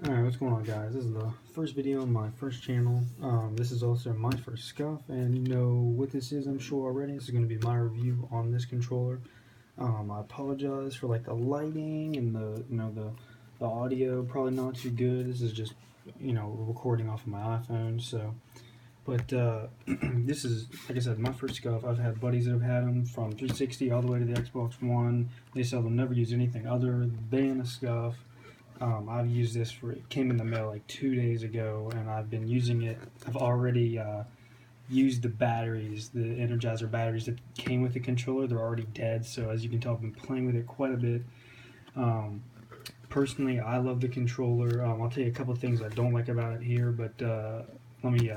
Alright, what's going on, guys? This is the first video on my first channel. This is also my first Scuf, and you know what this is, I'm sure already. This is going to be my review on this controller. I apologize for like the lighting and the audio, probably not too good. This is just recording off of my iPhone. But this is, like I said, my first Scuf. I've had buddies that have had them from 360 all the way to the Xbox One. They said they'll never use anything other than a Scuf. I've used this it came in the mail like 2 days ago, and I've been using it. I've already used the batteries, the Energizer batteries that came with the controller. They're already dead, so as you can tell, I've been playing with it quite a bit. Personally, I love the controller. I'll tell you a couple things I don't like about it here, but let me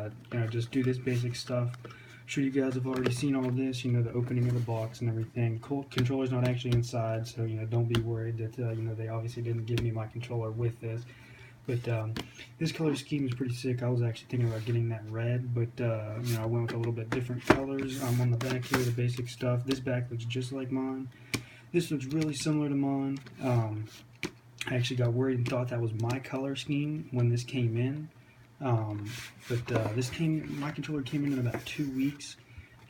just do this basic stuff. I'm sure you guys have already seen all this, the opening of the box and everything. Controller's not actually inside, so don't be worried that they obviously didn't give me my controller with this. But this color scheme is pretty sick. I was actually thinking about getting that red, but I went with a little bit different colors. On the back here, the basic stuff. This back looks just like mine. This looks really similar to mine. I actually got worried and thought that was my color scheme when this came in. My controller came in about 2 weeks,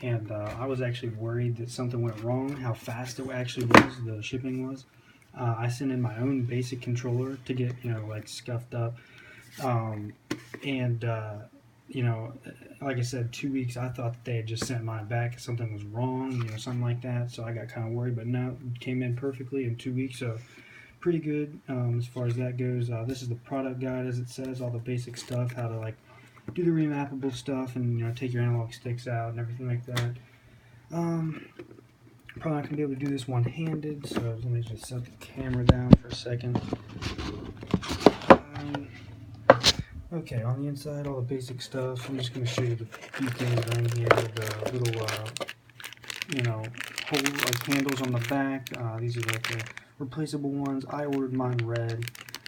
and I was actually worried that something went wrong, how fast it actually was, the shipping was. I sent in my own basic controller to get, like scuffed up, like I said, 2 weeks, I thought that they had just sent mine back, something was wrong, something like that, so I got kind of worried, but no, it came in perfectly in 2 weeks, so pretty good as far as that goes. This is the product guide, as it says, all the basic stuff, how to like do the remappable stuff and take your analog sticks out and everything like that. Probably not gonna be able to do this one-handed, so let me just set the camera down for a second. Okay, on the inside, all the basic stuff. I'm just gonna show you the few things that are in here. The little handles on the back. These are like the replaceable ones. I ordered mine red.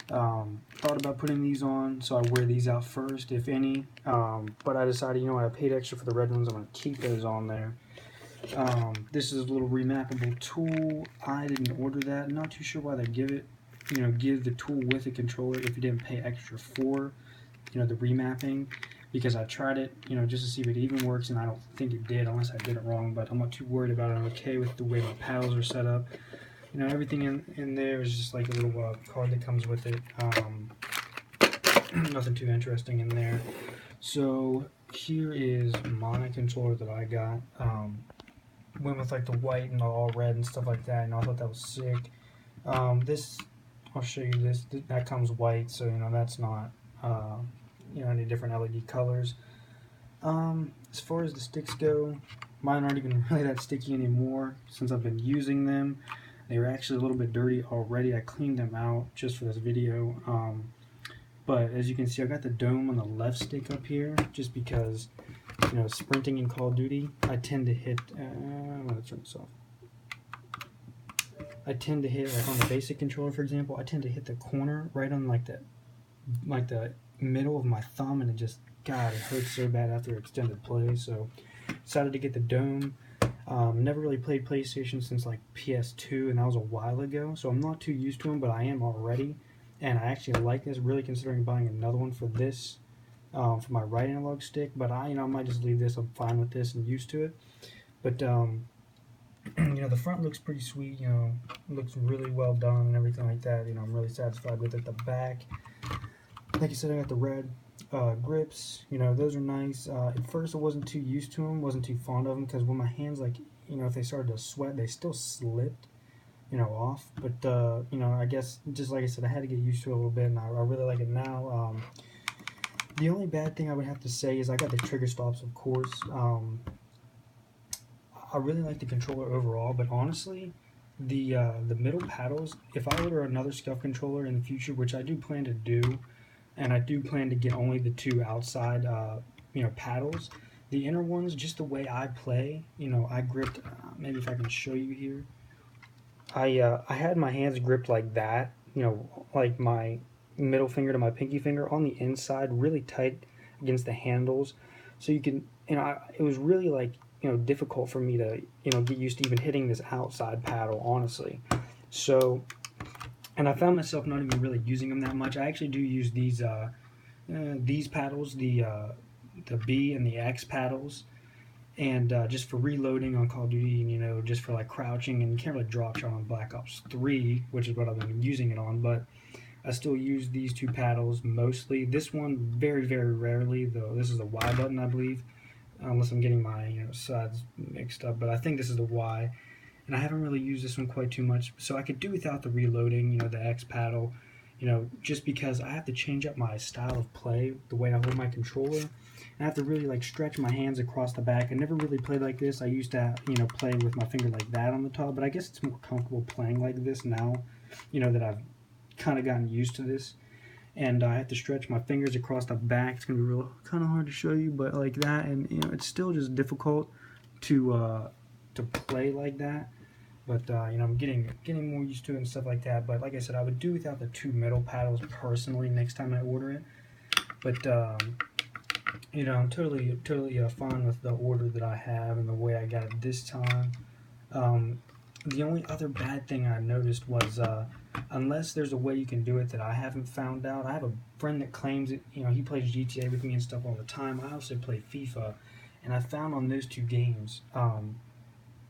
Thought about putting these on, so I wear these out first, if any. But I decided, I paid extra for the red ones. I'm going to keep those on there. This is a little remappable tool. I didn't order that. Not too sure why they give the tool with the controller if you didn't pay extra for, the remapping. Because I tried it, just to see if it even works, and I don't think it did, unless I did it wrong. But I'm not too worried about it. I'm okay with the way my paddles are set up. Everything in there is just like a little card that comes with it. Nothing too interesting in there. So here is my controller that I got. Went with like the white and all red and stuff like that, and I thought that was sick. This, I'll show you this. That comes white, so that's not any different LED colors. As far as the sticks go, mine aren't even really that sticky anymore since I've been using them. They were actually a little bit dirty already. I cleaned them out just for this video. But as you can see, I got the dome on the left stick up here just because, sprinting in Call of Duty, I tend to hit, I'm going to turn this off. I tend to hit, like on the basic controller, for example, I tend to hit the corner right on like the middle of my thumb, and it just, God, it hurts so bad after extended play. So decided to get the dome. Never really played PlayStation since like PS2, and that was a while ago, so I'm not too used to them, but I am already, and I actually like this, really considering buying another one for this, for my right analog stick, but I might just leave this. I'm fine with this and used to it. But the front looks pretty sweet, looks really well done and everything like that. I'm really satisfied with it. The back, like I said, I got the red grips, those are nice. At first I wasn't too used to them, wasn't too fond of them, because when my hands, like, if they started to sweat, they still slipped, off. But, I guess, just like I said, I had to get used to it a little bit, and I really like it now. The only bad thing I would have to say is I got the trigger stops, of course. I really like the controller overall, but honestly, the middle paddles, if I order another Scuf controller in the future, which I do plan to do, and I do plan to get only the two outside, paddles. The inner ones, just the way I play, I gripped, maybe if I can show you here. I had my hands gripped like that, like my middle finger to my pinky finger on the inside, really tight against the handles. So you can, it was really like, difficult for me to, get used to even hitting this outside paddle, honestly. So and I found myself not even really using them that much. I actually do use these paddles, the B and the X paddles, and just for reloading on Call of Duty, and just for like crouching, and you can't really drop shot on Black Ops 3, which is what I've been using it on, but I still use these two paddles mostly. This one very, very rarely, though. This is a Y button, I believe, unless I'm getting my sides mixed up, but I think this is the Y, and I haven't really used this one quite too much, so I could do without the reloading, the X paddle, just because I have to change up my style of play, the way I hold my controller. I have to really like stretch my hands across the back. I never really played like this. I used to, play with my finger like that on the top, but I guess it's more comfortable playing like this now, that I've kind of gotten used to this. And I have to stretch my fingers across the back. It's gonna be real kind of hard to show you, but like that, and it's still just difficult to play like that. But I'm getting more used to it and stuff like that. But like I said, I would do without the two middle paddles personally next time I order it. But I'm totally fine with the order that I have and the way I got it this time. The only other bad thing I noticed was unless there's a way you can do it that I haven't found out. I have a friend that claims it. He plays GTA with me and stuff all the time. I also play FIFA, and I found on those two games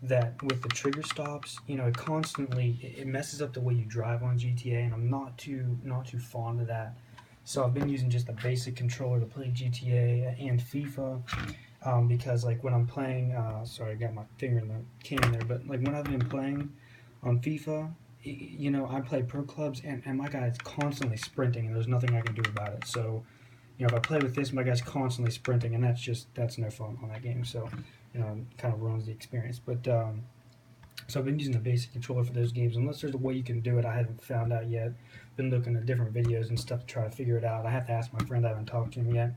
that with the trigger stops, it constantly it messes up the way you drive on GTA, and I'm not too fond of that. So I've been using just a basic controller to play GTA and FIFA, because like when I'm playing, sorry, I got my finger in the can there, but like when I've been playing on FIFA, I play pro clubs, and my guy's constantly sprinting, and there's nothing I can do about it. So, if I play with this, my guy's constantly sprinting, and that's no fun on that game. So, it kind of ruins the experience. But so I've been using the basic controller for those games. Unless there's a way you can do it, I haven't found out yet. Been looking at different videos and stuff to try to figure it out. I have to ask my friend. I haven't talked to him yet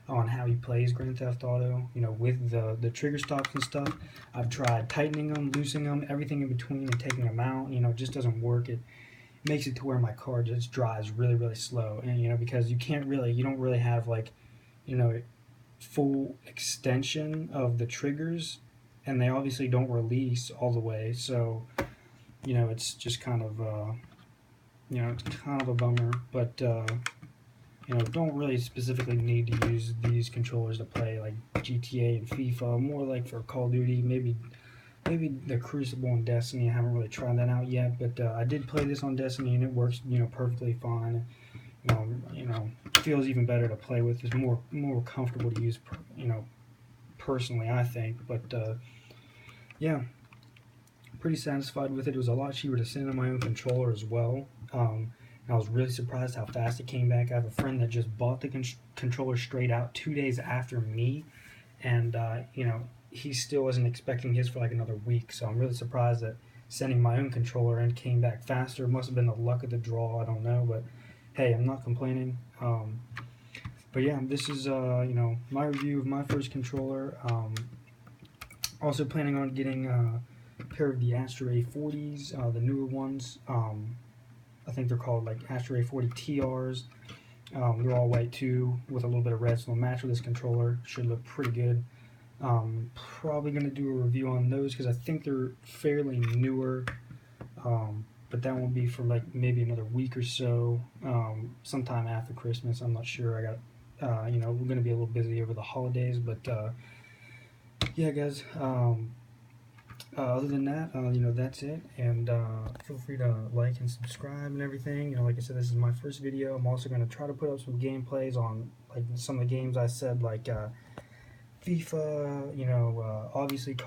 on how he plays Grand Theft Auto, with the trigger stops and stuff. I've tried tightening them, loosening them, everything in between, and taking them out. It just doesn't work. It makes it to where my car just drives really, really slow. And, because you don't really have like, full extension of the triggers, and they obviously don't release all the way. So, it's just kind of, it's kind of a bummer, but, don't really specifically need to use these controllers to play like GTA and FIFA. More like for Call of Duty, maybe the Crucible and Destiny. I haven't really tried that out yet, but I did play this on Destiny, and it works, perfectly fine. Feels even better to play with. It's more comfortable to use, personally, I think. But yeah, pretty satisfied with it. It was a lot cheaper to send in my own controller as well. I was really surprised how fast it came back. I have a friend that just bought the controller straight out 2 days after me, and he still wasn't expecting his for like another week. So I'm really surprised that sending my own controller in came back faster. It must have been the luck of the draw. I don't know, but hey, I'm not complaining. But yeah, this is my review of my first controller. Also planning on getting a pair of the Astro A40s, the newer ones. I think they're called like Astro A40 TRs. They're all white too, with a little bit of red, so they'll match with this controller. Should look pretty good. Probably going to do a review on those because I think they're fairly newer. But that won't be for like maybe another week or so, sometime after Christmas. I'm not sure. I got, we're going to be a little busy over the holidays, but yeah, guys. Other than that, that's it, and feel free to like and subscribe and everything. Like I said, this is my first video. I'm also going to try to put up some gameplays on like some of the games I said, like FIFA, obviously